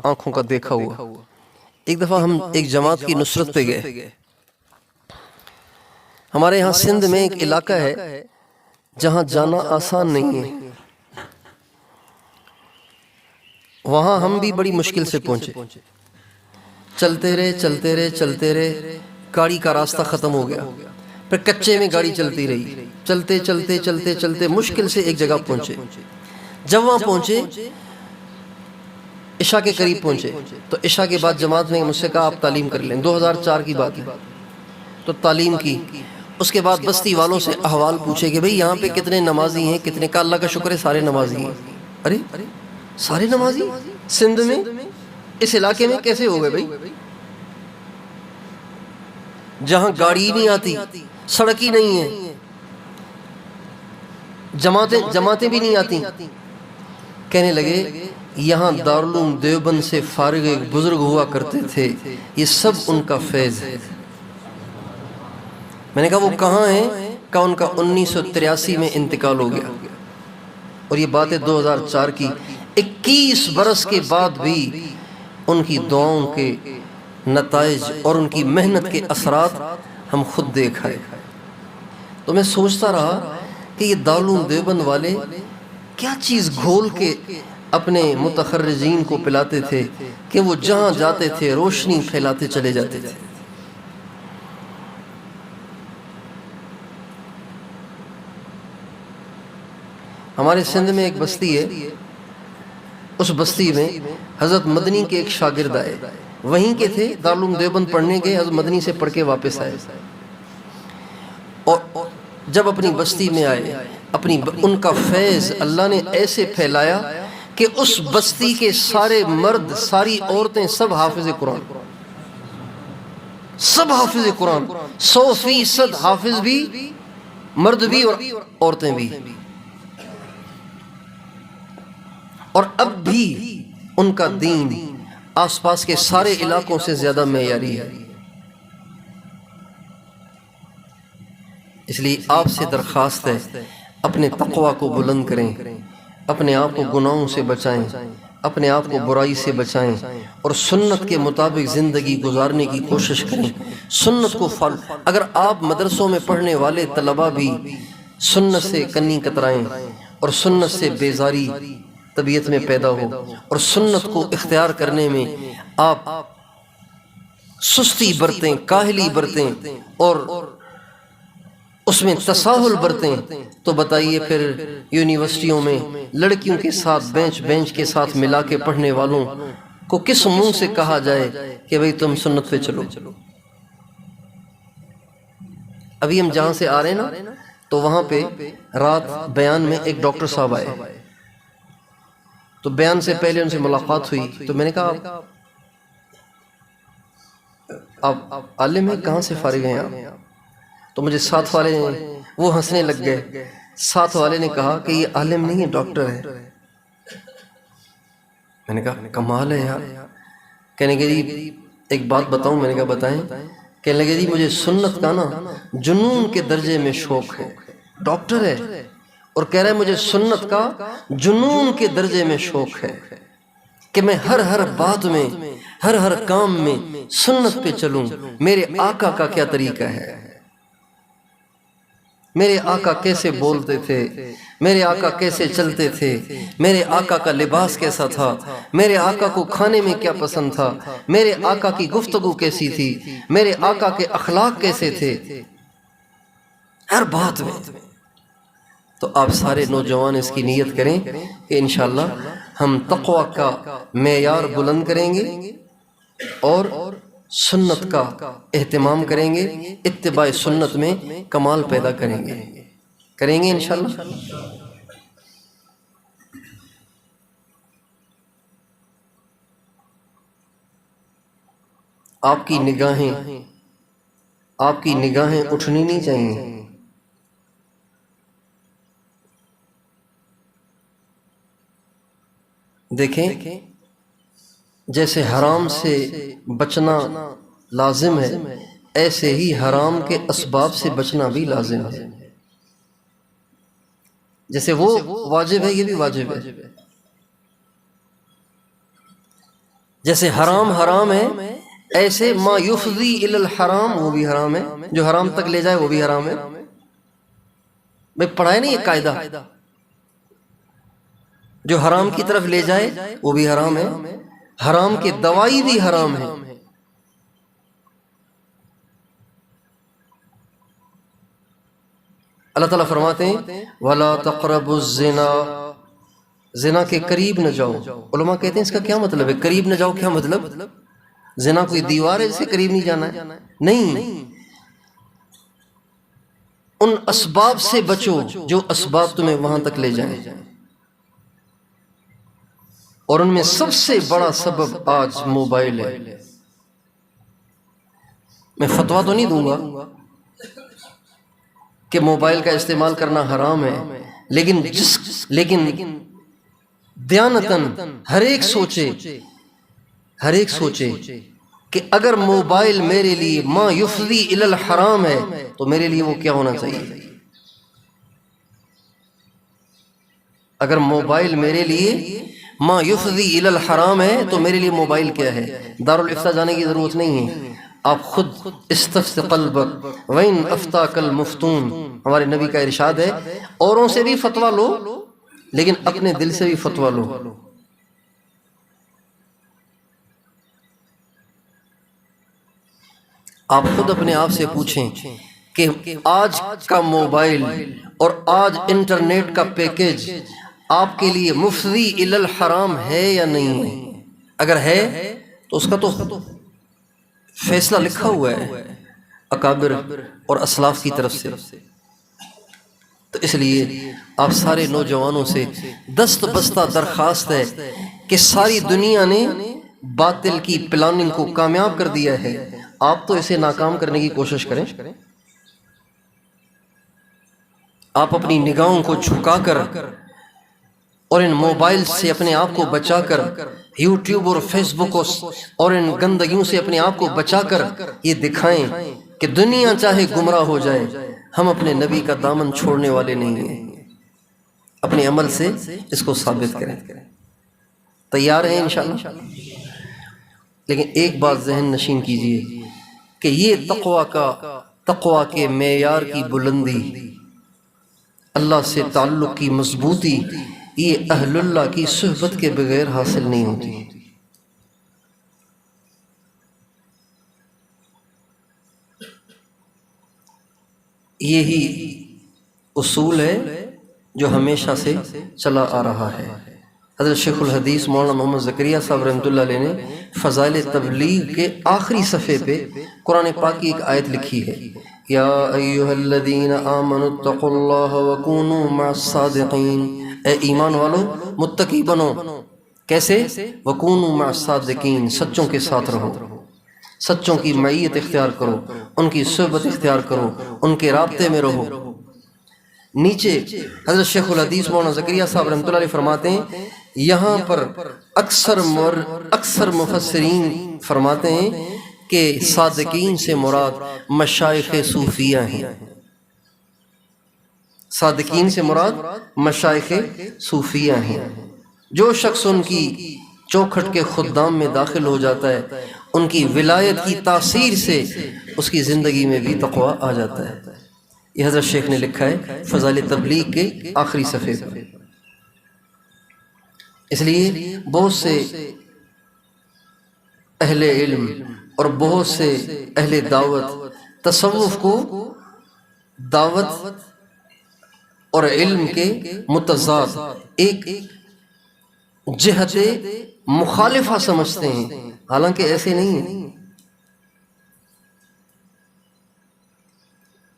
آنکھوں کا دیکھا ہوا۔ ایک دفعہ ہم ایک جماعت کی نصرت پہ گئے۔ ہمارے یہاں سندھ میں ایک علاقہ ہے جہاں جانا آسان نہیں ہے، وہاں ہم بھی بڑی مشکل سے پہنچے، چلتے رہے، گاڑی کا راستہ ختم ہو گیا، پھر کچے میں گاڑی چلتی رہی، چلتے مشکل سے ایک جگہ پہنچے۔ جب وہاں پہنچے، عشاء کے قریب پہنچے، تو عشاء کے بعد جماعت نے مجھ سے کہا آپ تعلیم کر لیں، 2004 کی بات ہے، تو تعلیم کی۔ اس کے بعد بستی والوں سے احوال پوچھے کہ بھئی یہاں پہ کتنے نمازی ہیں، کتنے کا؟ اللہ کا شکر ہے سارے نمازی ہیں۔ ارے سارے نمازی سندھ میں اس علاقے میں کیسے ہو گئے بھائی؟ جہاں گاڑی نہیں آتی، سڑک ہی نہیں ہے، جماعتیں بھی نہیں آتی. کہنے لگے یہاں دارالعلوم دیوبند سے فارغ ایک بزرگ ہوا کرتے تھے، یہ سب ان کا فیض ہے. میں نے کہا وہ کہاں ہیں؟ کہا ان کا 1983 میں انتقال ہو گیا. اور یہ بات ہے 2004 کی. 21 برس کے بعد بھی ان کی دعاؤں کے نتائج اور ان کی محنت کے اثرات ہم خود دیکھ آئے. تو میں سوچتا رہا کہ یہ دارالعلوم دیوبند والے کیا چیز گھول کے اپنے متخرجین کو پلاتے تھے کہ وہ جہاں جاتے تھے روشنی پھیلاتے چلے جاتے تھے. ہمارے سندھ میں ایک بستی ہے، اس بستی میں حضرت مدنی کے ایک شاگرد آئے، وہیں کے تھے، دارالعلوم دیوبند پڑھنے گئے، حضرت مدنی سے پڑھ کے واپس آئے. اور جب اپنی بستی میں آئے، ان کا فیض اللہ نے ایسے پھیلایا کہ اس بستی کے سارے مرد، ساری عورتیں سب حافظ قرآن، سب حافظ قرآن، 100% حافظ بھی، مرد بھی اور عورتیں بھی. اور اب بھی ان کا دین آس پاس کے سارے علاقوں سے زیادہ معیاری ہے. اس لیے آپ سے درخواست ہے اپنے تقوی کو بلند کریں، اپنے آپ کو گناہوں سے بچائیں، اپنے آپ کو برائی سے بچائیں اور سنت کے مطابق زندگی گزارنے کی کوشش کریں. سنت کو اگر آپ مدرسوں میں پڑھنے والے طلباء بھی سنت سے کنی کترائیں اور سنت سے بیزاری طبیعت میں پیدا ہو اور سنت کو اختیار کرنے میں آپ سستی برتیں، کاہلی برتیں اور اس میں تساہل برتیں، تو بتائیے پھر یونیورسٹیوں میں لڑکیوں کے ساتھ بینچ کے ساتھ ملا کے پڑھنے والوں کو کس منہ سے کہا جائے کہ بھئی تم سنت پہ چلو؟ ابھی ہم جہاں سے آ رہے ہیں نا، تو وہاں پہ رات بیان میں ایک ڈاکٹر صاحب آئے، تو بیان سے پہلے ان سے ملاقات ہوئی. تو میں نے کہا آپ عالم ہیں، کہاں سے فارغ ہیں آپ؟ تو مجھے ساتھ والے وہ ہنسنے لگ گئے. ساتھ والے نے کہا کہ یہ عالم نہیں ہے، ڈاکٹر ہے. میں نے کہا کمال ہے یار. کہنے کہ جی ایک بات بتاؤں. میں نے کہا بتائیں. کہنے لگے جی مجھے سنت کا نا جنون کے درجے میں شوق ہے. ڈاکٹر ہے اور کہہ رہا ہے مجھے سنت کا جنون کے درجے میں شوق ہے کہ میں ہر بات میں، ہر کام میں سنت پہ چلوں. میرے آقا کا کیا طریقہ ہے، میرے آقا کیسے بولتے تھے، میرے آقا کیسے چلتے تھے، میرے آقا کا لباس کیسا تھا، میرے آقا کو کھانے میں کیا پسند تھا، میرے آقا کی گفتگو کیسی تھی، میرے آقا کے اخلاق کیسے تھے، ہر بات میں. تو آپ سارے نوجوان اس کی نیت کریں کہ انشاءاللہ ہم تقوی کا معیار بلند کریں گے اور سنت کا اہتمام کریں گے، اتباع سنت میں کمال پیدا کریں گے انشاءاللہ. آپ کی نگاہیں اٹھنی نہیں چاہیے. دیکھیں جیسے حرام سے بچنا لازم ہے، ایسے ہی حرام کے اسباب سے بچنا بھی لازم ہے. جیسے وہ واجب ہے، یہ بھی واجب ہے. جیسے حرام ہے، ایسے ما یفضی الی الحرام وہ بھی حرام ہے، جو حرام تک لے جائے وہ بھی حرام ہے. میں پڑھائے نہیں یہ قاعدہ، جو حرام کی طرف لے جائے وہ بھی حرام ہے، حرام کی دوائی بھی حرام ہے. اللہ تعالیٰ فرماتے ہیں وَلَا تَقْرَبُوا الزِّنَا، زنا کے قریب نہ جاؤ. علماء کہتے ہیں اس کا کیا مطلب ہے؟ قریب نہ جاؤ کیا مطلب؟ زنا کوئی دیوار ہے جس کے قریب نہیں جانا ہے؟ نہیں، ان اسباب سے بچو جو اسباب تمہیں وہاں تک لے جائیں. اور ان میں سب سے بڑا سبب آج موبائل ہے۔ میں فتویٰ تو نہیں دوں گا کہ موبائل کا استعمال کرنا حرام ہے، لیکن دیانتاً ہر ایک سوچے کہ اگر موبائل میرے لیے ما یفضی الی الحرام ہے تو میرے لیے وہ کیا ہونا چاہیے۔ اگر موبائل میرے لیے ما یفضی الی الحرام ہے تو میرے لیے موبائل کیا ہے۔ دارالافتاء جانے کی ضرورت نہیں ہے، آپ خود استفت قلبک وَإِنْ أَفْتَاكَ الْمُفْتُونَ، ہمارے نبی کا ارشاد ہے، اوروں سے بھی فتویٰ لو لیکن اپنے دل سے بھی فتویٰ لو۔ آپ خود اپنے آپ سے پوچھیں کہ آج کا موبائل اور آج انٹرنیٹ کا پیکیج آپ کے لیے مفضی الی الحرام ہے یا نہیں ہے۔ اگر ہے تو اس کا تو فیصلہ لکھا ہوا ہے اکابر اور اسلاف کی طرف سے۔ تو اس لیے آپ سارے نوجوانوں سے دست بستہ درخواست ہے کہ ساری دنیا نے باطل کی پلاننگ کو کامیاب کر دیا ہے، آپ تو اسے ناکام کرنے کی کوشش کریں۔ آپ اپنی نگاہوں کو جھکا کر اور ان موبائل سے اپنے آپ کو بچا کر، یوٹیوب اور فیس بک اور ان گندگیوں سے اپنے آپ کو بچا کر یہ دکھائیں کہ دنیا چاہے گمراہ ہو جائے ہم اپنے نبی کا دامن چھوڑنے والے نہیں ہیں۔ اپنے عمل سے اس کو ثابت کریں۔ تیار ہیں انشاءاللہ؟ لیکن ایک بات ذہن نشین کیجئے کہ یہ تقوی کے معیار کی بلندی، اللہ سے تعلق کی مضبوطی، یہ اہل اللہ کی صحبت کے بغیر حاصل نہیں ہوتی۔ یہی اصول ہے جو ہمیشہ سے چلا آ رہا ہے۔ حضرت شیخ الحدیث مولانا محمد زکریا صاحب رحمۃ اللہ علیہ نے فضائل تبلیغ کے آخری صفحے پہ قرآن پاک کی ایک آیت لکھی ہے، یا ایھا الذین آمنوا اتقوا اللہ وکونوا مع الصادقین، اے ایمان والو متقی بنو، کیسے؟ وکونوا مع الصادقین، سچوں کے ساتھ رہو، سچوں کی معیت اختیار کرو، ان کی صحبت اختیار کرو، ان کے رابطے میں رہو۔ نیچے حضرت شیخ الحدیث مولانا زکریا صاحب رحمۃ اللہ علیہ فرماتے ہیں، یہاں پر اکثر مفسرین فرماتے ہیں کہ صادقین سے مراد مشائخ صوفیہ ہیں۔ صادقین سے مراد مشائخ صوفیہ ہیں۔ جو شخص ان کی چوکھٹ کے خدام میں داخل ہو جاتا ہے، ان کی ولایت کی تاثیر سے اس کی زندگی میں بھی تقوی آ جاتا ہے۔ یہ حضرت شیخ نے لکھا ہے فضائل تبلیغ کے آخری صفحے پر۔ اس لیے بہت سے اہل علم اور بہت سے اہل دعوت تصوف کو دعوت اور علم کے متضاد ایک جہت مخالفہ سمجھتے ہیں، حالانکہ ایسے نہیں ہیں۔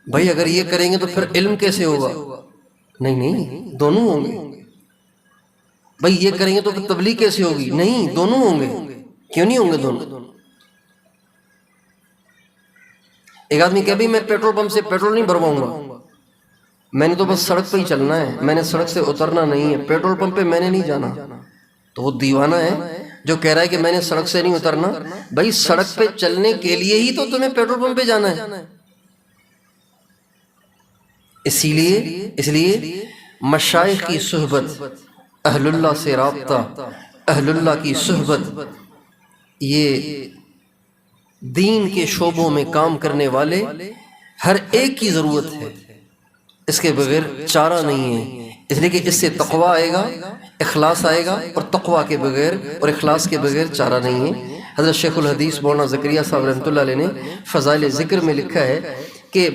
بھائی اگر یہ کریں گے تو پھر علم کیسے ہوگا؟ نہیں، دونوں ہوں گے۔ بھائی یہ کریں گے تو پھر تبلیغ کیسے ہوگی؟ نہیں، دونوں ہوں گے۔ کیوں نہیں ہوں گے دونوں؟ ایک آدمی کہ بھی میں پیٹرول پمپ سے پیٹرول نہیں بھرواؤں گا، میں نے تو بس سڑک پہ ہی چلنا ہے، میں نے سڑک سے اترنا نہیں ہے، پیٹرول پمپ پہ میں نے نہیں جانا، تو وہ دیوانہ ہے جو کہہ رہا ہے کہ میں نے سڑک سے نہیں اترنا۔ بھائی سڑک پہ چلنے کے لیے ہی تو تمہیں پیٹرول پمپ پہ جانا ہے۔ اس لیے مشائخ کی صحبت، اہل اللہ سے رابطہ، اہل اللہ کی صحبت، یہ دین کے شعبوں میں کام کرنے والے ہر ایک کی ضرورت ہے، اس کے بغیر چارہ نہیں ہے۔ اس لیے کہ اس سے تقوی آئے گا، اخلاص آئے گا، اور تقوی کے بغیر اور اخلاص کے بغیر چارہ نہیں ہے۔ حضرت شیخ الحدیث مولانا زکریا صاحب رحمۃ اللہ علیہ نے فضائل ذکر میں لکھا ہے کہ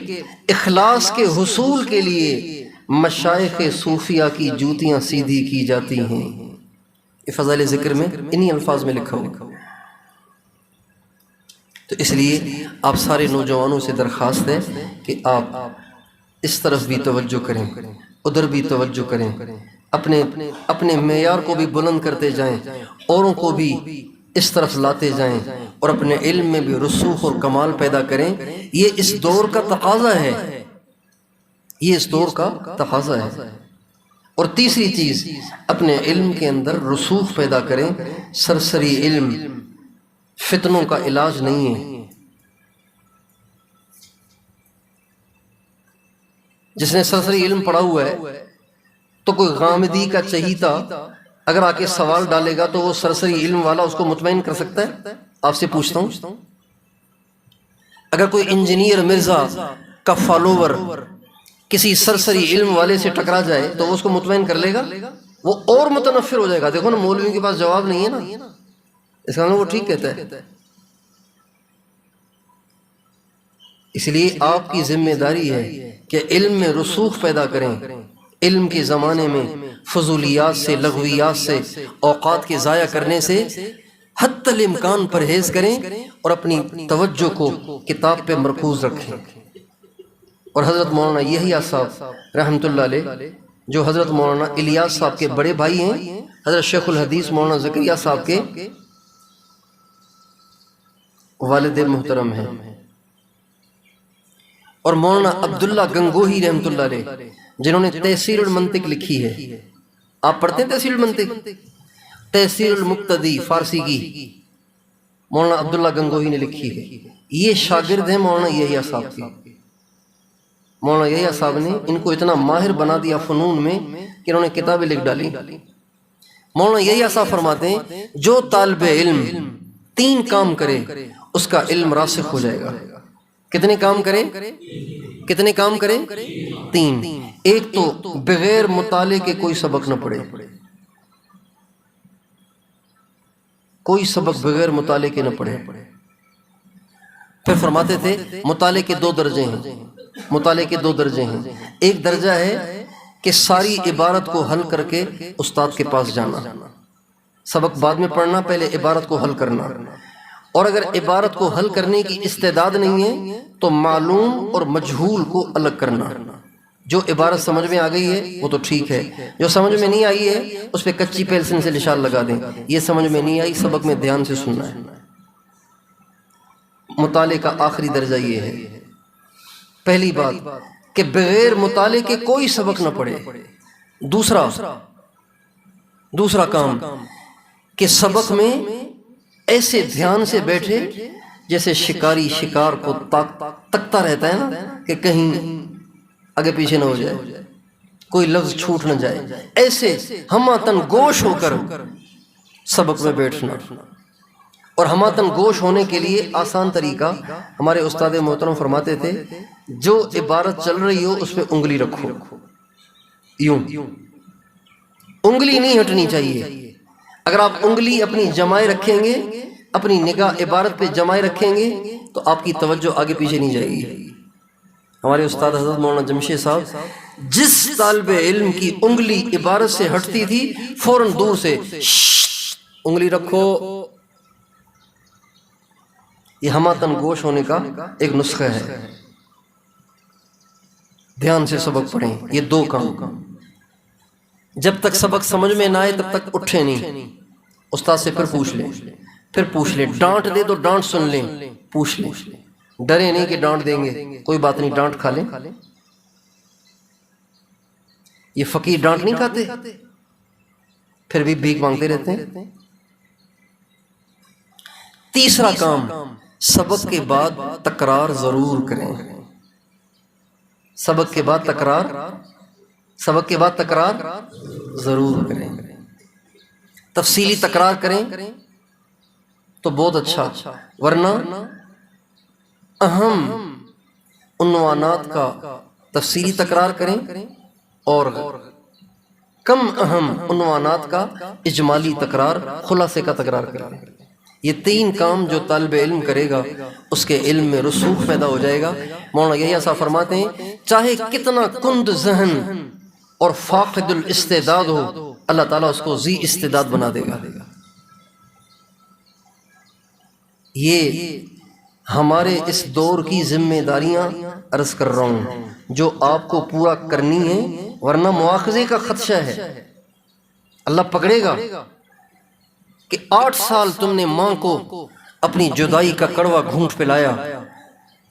اخلاص کے حصول کے لیے مشائخ صوفیہ کی جوتیاں سیدھی کی جاتی ہیں۔ یہ فضائل ذکر میں انہی الفاظ میں لکھا ہوا۔ تو اس لیے آپ سارے نوجوانوں سے درخواست ہے کہ آپ اس طرف بھی توجہ کریں، ادھر بھی توجہ کریں، اپنے معیار کو بھی بلند کرتے جائیں، اوروں کو بھی اس طرف لاتے جائیں، اور اپنے علم میں بھی رسوخ اور کمال پیدا کریں۔ یہ اس دور کا تقاضا ہے، یہ اس دور کا تقاضا ہے۔ اور تیسری چیز، اپنے علم کے اندر رسوخ پیدا کریں۔ سرسری علم فتنوں کا علاج نہیں ہے۔ جس نے سرسری علم پڑھا ہوا ہے تو کوئی غامدی کا چہیتا اگر آ کے سوال ڈالے گا تو وہ سرسری علم والا اس کو مطمئن کر سکتا ہے؟ آپ سے پوچھتا ہوں، اگر کوئی انجینئر مرزا کا فالوور کسی سرسری علم والے سے ٹکرا جائے تو وہ اس کو مطمئن کر لے گا؟ وہ اور متنفر ہو جائے گا۔ دیکھو نا، مولویوں کے پاس جواب نہیں ہے نا، اس کا وہ ٹھیک کہتا ہے۔ اس لیے آپ کی ذمہ داری ہے کہ علم میں رسوخ پیدا کریں۔ علم کے زمانے میں فضولیات سے، لغویات سے، اوقات کے ضائع کرنے سے حتی الامکان پرہیز کریں اور اپنی توجہ کو کتاب پہ مرکوز رکھیں۔ اور حضرت مولانا یحییٰ صاحب رحمۃ اللہ علیہ، جو حضرت مولانا الیاس صاحب کے بڑے بھائی ہیں، حضرت شیخ الحدیث مولانا زکریا صاحب کے والد محترم ہیں، اور مولانا عبداللہ گنگوہی رحمۃ اللہ علیہ جنہوں نے تحصیل المنطق لکھی ہے۔ آپ پڑھتے ہیں تحصیل المنطق؟ تحصیل المقتدی فارسی کی مولانا عبداللہ گنگوہی نے لکھی ہے۔ یہ شاگرد ہیں مولانا یحییٰ صاحب کی۔ مولانا یحییٰ صاحب نے ان کو اتنا ماہر بنا دیا فنون میں کہ انہوں نے کتابیں لکھ ڈالی۔ مولانا یحییٰ صاحب فرماتے ہیں، جو طالب علم 3 کام کرے اس کا علم راسخ ہو جائے گا۔ کتنے کام کریں؟ کتنے کام کریں؟ 3۔ ایک تو بغیر مطالعے کے کوئی سبق نہ پڑھے، کوئی سبق بغیر مطالعے کے نہ پڑھے۔ پھر فرماتے تھے مطالعے کے 2 درجے ہیں، مطالعے کے 2 درجے ہیں۔ ایک درجہ ہے کہ ساری عبارت کو حل کر کے استاد کے پاس جانا، سبق بعد میں پڑھنا، پہلے عبارت کو حل کرنا۔ اور اگر عبارت کو حل کرنے کی استعداد نہیں ہے تو معلوم اور مجہول کو الگ کرنا۔ جو عبارت سمجھ میں آ گئی ہے وہ تو ٹھیک ہے، جو سمجھ میں نہیں آئی ہے اس پہ کچی پینسل سے نشان لگا دیں، یہ سمجھ میں نہیں آئی، سبق میں دھیان سے سننا ہے۔ مطالعے کا آخری درجہ یہ ہے، پہلی بات کہ بغیر مطالعے کے کوئی سبق نہ پڑھے۔ دوسرا کام کہ سبق میں ایسے دھیان سے بیٹھے جیسے شکاری شکار کو تکتا رہتا ہے نا کہ کہیں آگے پیچھے نہ ہو جائے، کوئی لفظ چھوٹ نہ جائے، ایسے ہماتن گوش ہو کر سبق میں بیٹھنا۔ اور ہماتن گوش ہونے کے لیے آسان طریقہ ہمارے استاد محترم فرماتے تھے، جو عبارت چل رہی ہو اس پہ انگلی رکھو، یوں انگلی نہیں ہٹنی چاہیے۔ اگر آپ انگلی اپنی جمائے رکھیں گے، اپنی نگاہ عبارت پہ جمائے رکھیں گے تو آپ کی توجہ آگے پیچھے نہیں جائے گی۔ ہمارے استاد حضرت مولانا جمشید صاحب، جس طالب علم کی انگلی عبارت سے ہٹتی تھی فوراً دور سے انگلی رکھو۔ یہ ہماتن گوش ہونے کا ایک نسخہ ہے۔ دھیان سے سبق پڑھیں۔ یہ 2 کام، جب تک سبق سمجھ میں نہ آئے تب تک اٹھے نہیں، استاد سے پھر پوچھ لیں، ڈانٹ دے تو ڈانٹ سن لیں، پوچھ لیں، ڈرے نہیں کہ ڈانٹ دیں گے، کوئی بات نہیں، ڈانٹ کھا لیں۔ یہ فقیر ڈانٹ نہیں کھاتے، پھر بھی بھیک مانگتے رہتے ہیں۔ تیسرا کام، سبق کے بعد تکرار ضرور کریں۔ سبق کے بعد تکرار ضرور کریں، تفصیلی تکرار کریں تو بہت اچھا، ورنہ اہم عنوانات کا تفصیلی تکرار کریں اور کم اہم عنوانات کا اجمالی تکرار، خلاصے کا تکرار کریں۔ یہ 3 کام جو طالب علم کرے گا اس کے علم میں رسوخ پیدا ہو جائے گا۔ مولانا یحییٰ صاحب فرماتے ہیں، چاہے کتنا کند ذہن اور فاقد الاستعداد ہو، اللہ تعالیٰ اس کو ذی استعداد بنا دے گا۔ یہ ہمارے اس دور کی ذمہ داریاں عرض کر رہا ہوں جو آپ کو پورا کرنی ہے، ورنہ مواخذے کا خدشہ ہے۔ اللہ پکڑے گا کہ 8 سال تم نے ماں کو اپنی جدائی کا کڑوا گھونٹ پلایا،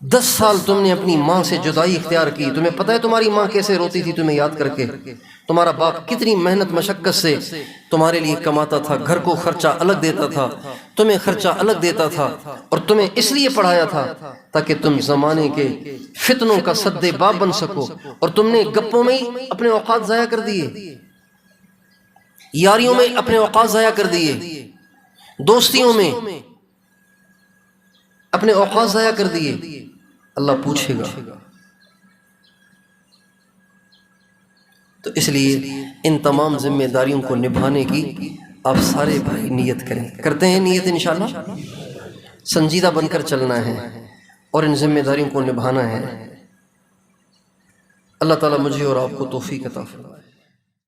10 سال تم نے اپنی ماں سے جدائی اختیار کی، تمہیں پتہ ہے تمہاری ماں کیسے روتی تھی تمہیں یاد کر کے، تمہارا باپ کتنی محنت مشقت سے تمہارے لیے کماتا تھا، گھر کو خرچہ الگ دیتا تھا، تمہیں خرچہ الگ دیتا تھا، اور تمہیں اس لیے پڑھایا تھا تاکہ تم زمانے کے فتنوں کا سد باب بن سکو، اور تم نے گپوں میں ہی اپنے اوقات ضائع کر دیے، یاریوں میں اپنے اوقات ضائع کر دیے، دوستیوں میں اپنے اوقات ضائع کر دیے۔ اللہ پوچھے گا۔ تو اس لیے ان تمام ذمہ داریوں کو نبھانے کی آپ سارے بھائی نیت کریں، کرتے ہیں نیت انشاءاللہ، سنجیدہ بن کر چلنا ہے اور ان ذمہ داریوں کو نبھانا ہے۔ اللہ تعالیٰ مجھے اور آپ کو توفیق عطا فرمائے۔